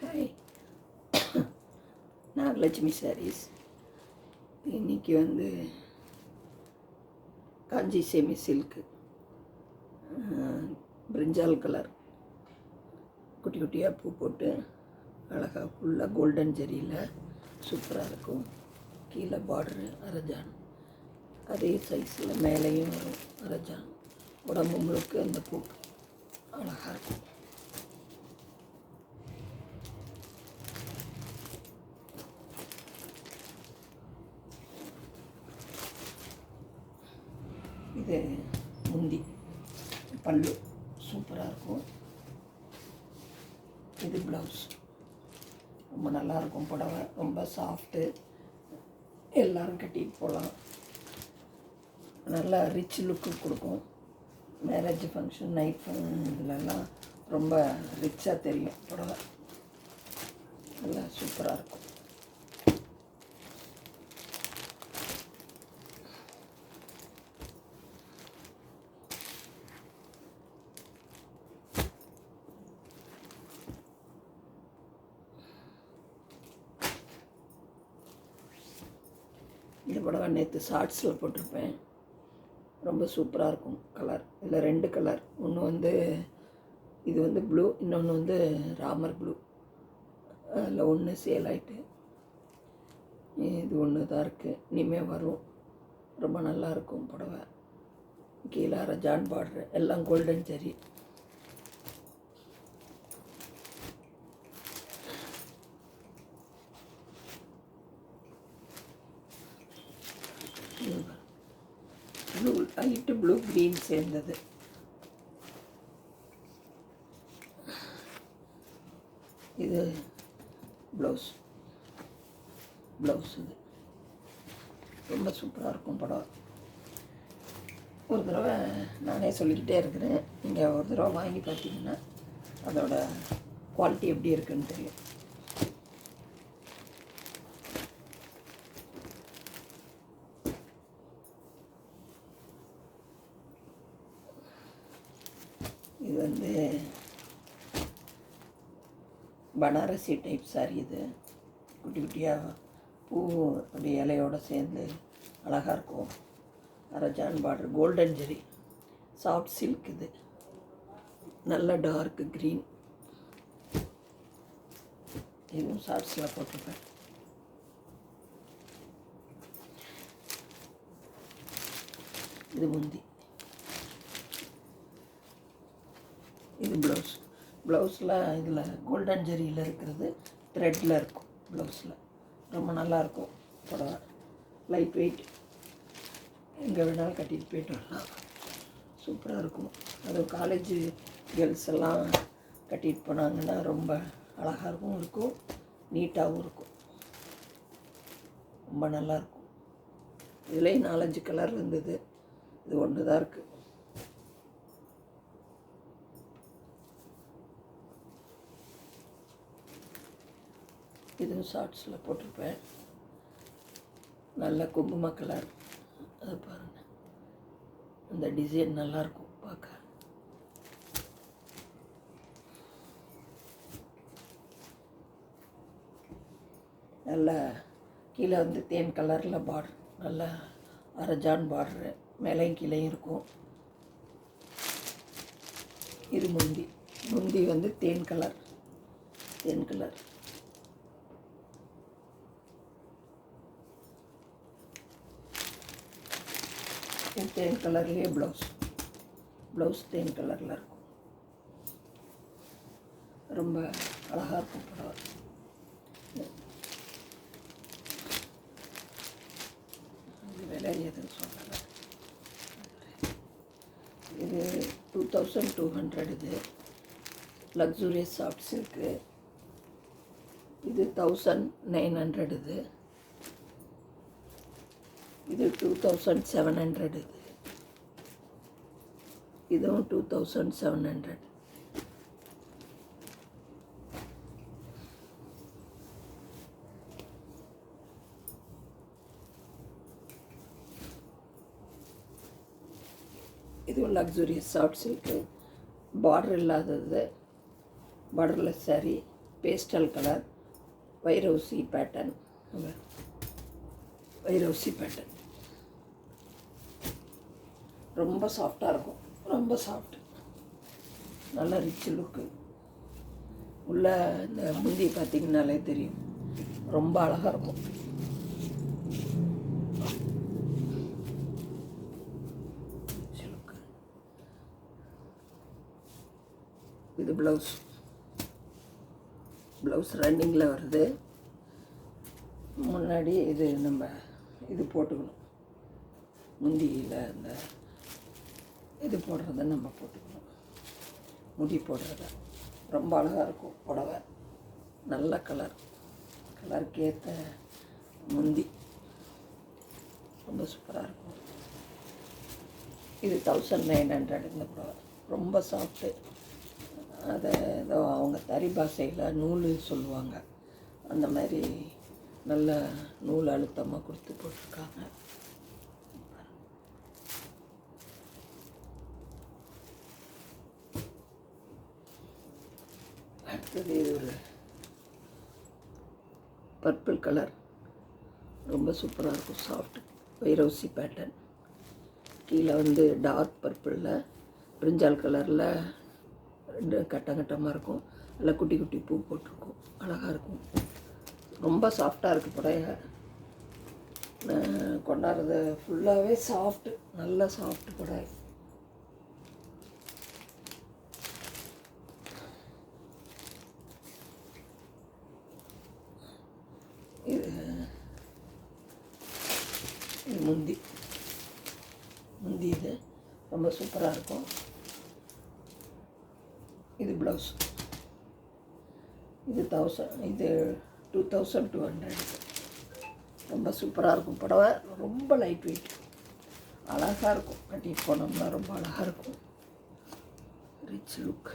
Hi, Nagalakshmi saris. இன்றைக்கி காஞ்சி semi silk பிரிஞ்சால் colour குட்டி குட்டியாக பூ போட்டு அழகாக ஃபுல்லாக கோல்டன் ஜெரியில் சூப்பராக இருக்கும். கீழே பார்டரு அரஜான், அதே சைஸில் மேலேயும் வரும் அரஜான். உடம்பு முழுக்க அந்த பூ அழகாக இருக்கும். இது முந்தி, பல்லு சூப்பராக இருக்கும். இது ப்ளவுஸ், ரொம்ப நல்லாயிருக்கும். புடவை ரொம்ப சாஃப்ட்டு, எல்லோரும் கட்டிட்டு போகலாம். நல்லா ரிச் லுக்கு கொடுக்கும். மேரேஜ் ஃபங்க்ஷன், நைட் இதுலலாம் ரொம்ப ரிச்சாக தெரியும். புடவை நல்லா சூப்பராக இருக்கும். இந்த புடவை நேற்று ஷார்ட்ஸில் போட்டிருப்பேன். ரொம்ப சூப்பராக இருக்கும். கலர் இதில் 2 கலர். ஒன்று இது ப்ளூ, இன்னொன்று ராமர் ப்ளூ. அதில் ஒன்று சேல் ஆகிட்டு இது ஒன்று தான் இருக்குது. இனிமேல் வரும். ரொம்ப நல்லாயிருக்கும் புடவை. கீழே ரஜான் பார்டரு, எல்லாம் கோல்டன் ஜெரி. ப்ளூ லைட்டு ப்ளூ க்ரீன் சேர்ந்தது. இது ப்ளவுஸ் இது ரொம்ப சூப்பராக இருக்கும் படம். ஒரு தடவை நானே சொல்லிக்கிட்டே இருக்கிறேன், நீங்கள் ஒரு தடவை வாங்கி பார்த்தீங்கன்னா அதோட குவாலிட்டி எப்படி இருக்குன்னு தெரியும். இது பனாரசி டைப் சாரி. இது குட்டி குட்டியாக பூ அப்படி இலையோடு சேர்ந்து அழகாக இருக்கும். அரஜான் பார்டர், கோல்டன் ஜெரி, சாஃப்ட் சில்க். இது நல்ல டார்க் க்ரீன். இதுவும் ஷார்ட்ஸில் போட்டிருப்பேன். இது முந்தி. இது ப்ளவுஸில் இதில் கோல்டன் ஜெரியில் இருக்கிறது த்ரெட்டில் இருக்கும். ப்ளவுஸில் ரொம்ப நல்லாயிருக்கும் புடவை. லைட் வெயிட், எங்கே வேணாலும் கட்டிட்டு போய்ட்டு வரலாம். சூப்பராக இருக்கும். அது காலேஜ் கேர்ள்ஸ் எல்லாம் கட்டிட்டு போனாங்கன்னா ரொம்ப அழகாகவும் இருக்கும், நீட்டாகவும் இருக்கும். ரொம்ப நல்லாயிருக்கும். இதுலேயும் 4-5 கலர் இருந்தது. இது ஒன்று தான் இருக்குது. இதுவும் ஷார்ட்ஸில் போட்டிருப்பேன். நல்ல குங்கும கலர். அது பாருங்கள், அந்த டிசைன் நல்லாயிருக்கும் பார்க்க. நல்ல கீழே தேன் கலரில் பார்டர், நல்ல அரஜான் பார்டரு, மேலையும் கீழேயும் இருக்கும். இது முந்தி தேன் கலர். தேன் கலர்லேயே ப்ளவுஸ் தேன் கலரில் இருக்கும். ரொம்ப அழகாக இருக்கும் புடவை. விலை எதுன்னு சொல்கிறேன். இது 2200. இது லக்ஸூரியஸ் சாஃப்ட் சில்க்கு. இது 1900. இது 2700. இதுவும் 2700. இதுவும் லக்ஸூரியஸ் சாஃப்ட் சில்க்கு. பார்டர் இல்லாதது, borderless sari. Pastel colour, Vairaoosi pattern. Vairaoosi pattern ரொம்ப சாஃப்டாக இருக்கும், ரொம்ப சாஃப்ட், நல்ல ரிச் லுக்கு. உள்ள இந்த முந்தி பார்த்திங்கனாலே தெரியும், ரொம்ப அழகாக இருக்கும். இது ப்ளவுஸ் ரன்னிங்கில் வருது. முன்னாடி இது நம்ம இது போட்டுக்கணும், முந்தியில் இந்த இது போடுறத நம்ம போட்டுக்கணும், முடி போடுறத. ரொம்ப அழகாக இருக்கும் புடவை, நல்ல கலருக்கு ஏற்ற முந்தி, ரொம்ப சூப்பராக இருக்கும். இது 1900 இந்த புடவை, ரொம்ப சாஃப்ட்டு. அதை ஏதோ அவங்க தறி பாஷையில் நூல் சொல்லுவாங்க, அந்த மாதிரி நல்ல நூல் அழுத்தமாக கொடுத்து போட்டிருக்காங்க. அடுத்தது இது ஒரு பர்பிள் கலர், ரொம்ப சூப்பராக இருக்கும், சாஃப்ட் வைரவுசி பேட்டர்ன். கீழே வந்து டார்க் பர்பிளில் பிரிஞ்சால் கலரில் ரெண்டு கட்டமாக இருக்கும், நல்லா குட்டி குட்டி பூ போட்டிருக்கும், அழகாக இருக்கும். ரொம்ப சாஃப்டாக இருக்குது புடவை. கொண்டாடுறது ஃபுல்லாகவே சாஃப்ட்டு, நல்ல சாஃப்ட் புடவை. இது முந்தி இது ரொம்ப சூப்பராக இருக்கும். இது ப்ளவுஸ், இது 2200. ரொம்ப சூப்பராக இருக்கும் புடவை, ரொம்ப லைட் வெயிட், அழகாக இருக்கும். கட்டிட்டு போனோம்னா ரொம்ப அழகாக இருக்கும், ரிச் லுக்.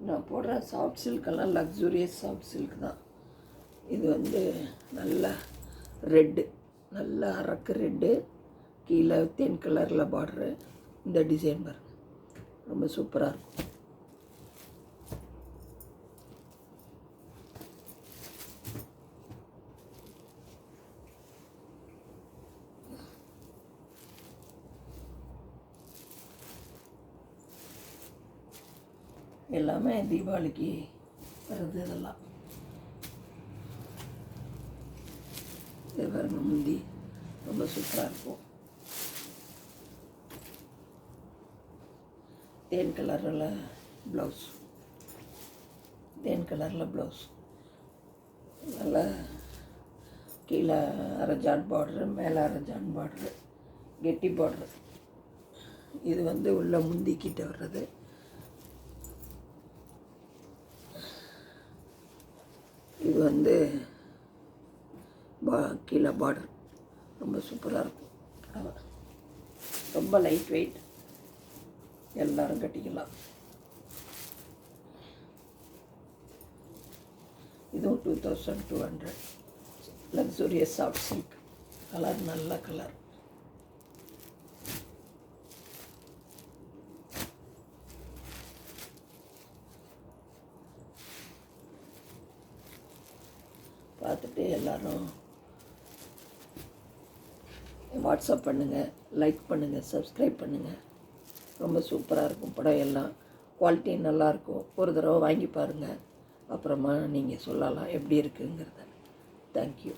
நான் போடுற சாஃப்ட் சில்கெல்லாம் லக்ஸூரியஸ் சாஃப்ட் சில்க் தான். இது வந்து நல்ல ரெட்டு, நல்ல அரக்கு ரெட்டு, கீழே தேன் கலரில் பார்டரு. இந்த டிசைன் பாருங்க, ரொம்ப சூப்பராக இருக்கும். எல்லாமே தீபாவளிக்கு வருது. இதெல்லாம் இது பாருங்க, முந்தி ரொம்ப சூப்பராக இருக்கும். தேன் கலரில் ப்ளவுஸ், நல்லா கீழே அரஜான் பார்டரு, மேலே அரஜான் பார்டரு, கெட்டி பார்டரு. இது வந்து உள்ள முந்திக்கிட்ட வர்றது. இது வந்து கீழே பார்டர், ரொம்ப சூப்பராக இருக்கும் புடவை, ரொம்ப லைட் வெயிட், எல்லோரும் கட்டிக்கலாம். இதுவும் 2200, லக்ஸூரியஸ் சாஃப்ட் சில்க். கலர் நல்ல கலர். பார்த்துட்டு எல்லோரும் வாட்ஸ்அப் பண்ணுங்கள், லைக் பண்ணுங்கள், சப்ஸ்கிரைப் பண்ணுங்கள். ரொம்ப சூப்பராக இருக்கும் புடவையெல்லாம், குவாலிட்டி நல்லாயிருக்கும். ஒரு தடவை வாங்கி பாருங்கள், அப்புறமா நீங்கள் சொல்லலாம் எப்படி இருக்குங்கிறத. தேங்க்யூ.